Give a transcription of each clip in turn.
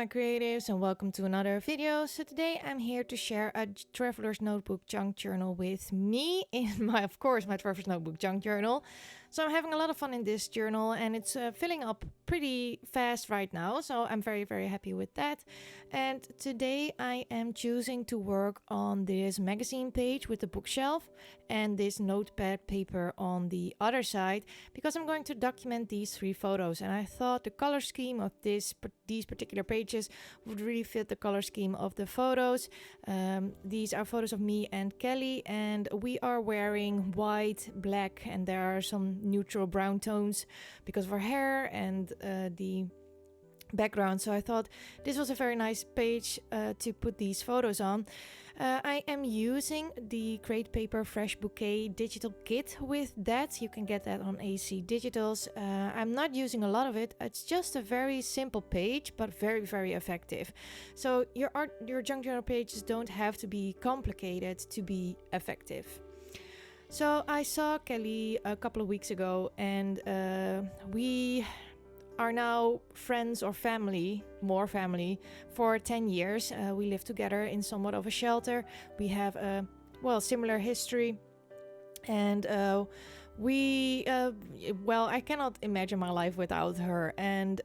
my creatives, and welcome to another video. So today I'm here to share a traveler's notebook junk journal with me in my traveler's notebook junk journal. So I'm having a lot of fun in this journal, and it's filling up pretty fast right now, so I'm very happy with that. And today I am choosing to work on this magazine page with the bookshelf and this notepad paper on the other side, because I'm going to document these 3 photos, and I thought the color scheme of these particular pages would really fit the color scheme of the photos. These are photos of me and Kelly, and we are wearing white, black, and there are some neutral brown tones because of our hair and the background. So I thought this was a very nice page to put these photos on. I am using the Create Paper Fresh Bouquet digital kit with that. You can get that on AC Digitals. I'm not using a lot of it. It's just a very simple page, but very effective. So your junk journal pages don't have to be complicated to be effective. So I saw Kelly a couple of weeks ago, and we are now friends or more family, for 10 years. We live together in somewhat of a shelter. We have a similar history, and I cannot imagine my life without her, and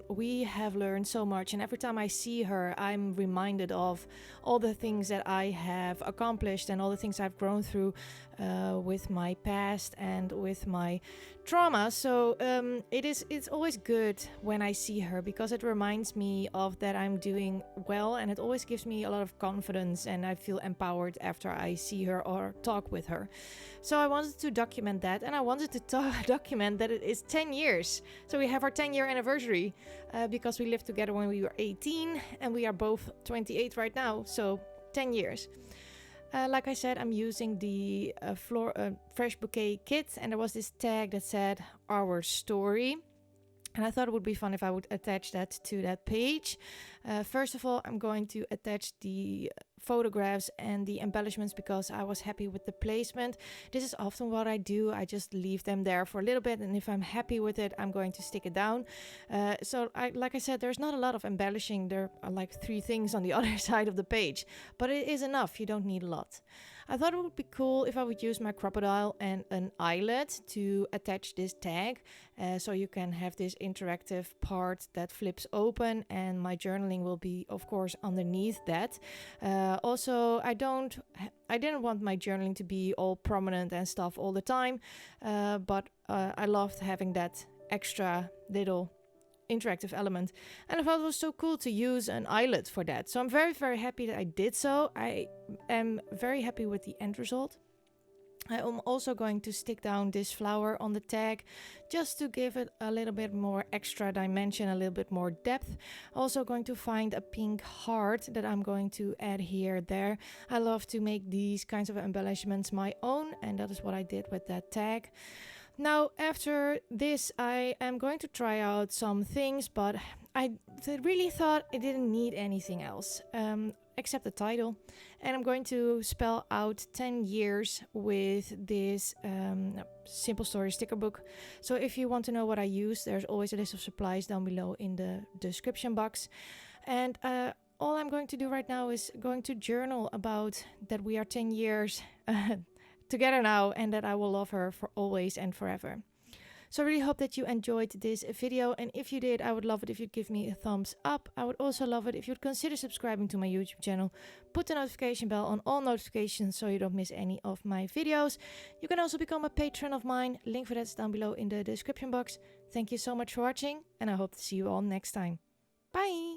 we have learned so much, and every time I see her I'm reminded of all the things that I have accomplished and all the things I've grown through with my past and with my trauma. So it's always good when I see her, because it reminds me of that I'm doing well, and it always gives me a lot of confidence, and I feel empowered after I see her or talk with her. So I wanted to document that, and I wanted to document that it is 10 years. So we have our 10-year anniversary because we lived together when we were 18, and we are both 28 right now, so 10 years. Like I said, I'm using the Fresh Bouquet kit, and there was this tag that said "Our Story", and I thought it would be fun if I would attach that to that page. First of all, I'm going to attach the photographs and the embellishments because I was happy with the placement. This is often what I do. I just leave them there for a little bit, and if I'm happy with it, I'm going to stick it down. Like I said, there's not a lot of embellishing. There are like 3 things on the other side of the page, but it is enough. You don't need a lot. I thought it would be cool if I would use my crocodile and an eyelet to attach this tag, so you can have this interactive part that flips open, and my journaling will be, of course, underneath that. Also, I didn't want my journaling to be all prominent and stuff all the time, but I loved having that extra little interactive element, and I thought it was so cool to use an eyelet for that. So I'm very happy that I did so. I am very happy with the end result. I am also going to stick down this flower on the tag just to give it a little bit more extra dimension, a little bit more depth. Also going to find a pink heart that I'm going to add there. I love to make these kinds of embellishments my own, and that is what I did with that tag. Now, after this, I am going to try out some things, but I really thought I didn't need anything else except the title. And I'm going to spell out 10 years with this Simple Story sticker book. So if you want to know what I use, there's always a list of supplies down below in the description box. And all I'm going to do right now is going to journal about that we are 10 years together now, and that I will love her for always and forever. So I really hope that you enjoyed this video, and if you did, I would love it if you'd give me a thumbs up. I would also love it if you'd consider subscribing to my YouTube channel. Put the notification bell on all notifications so you don't miss any of my videos. You can also become a patron of mine. Link for that is down below in the description box. Thank you so much for watching, and I hope to see you all next time. Bye!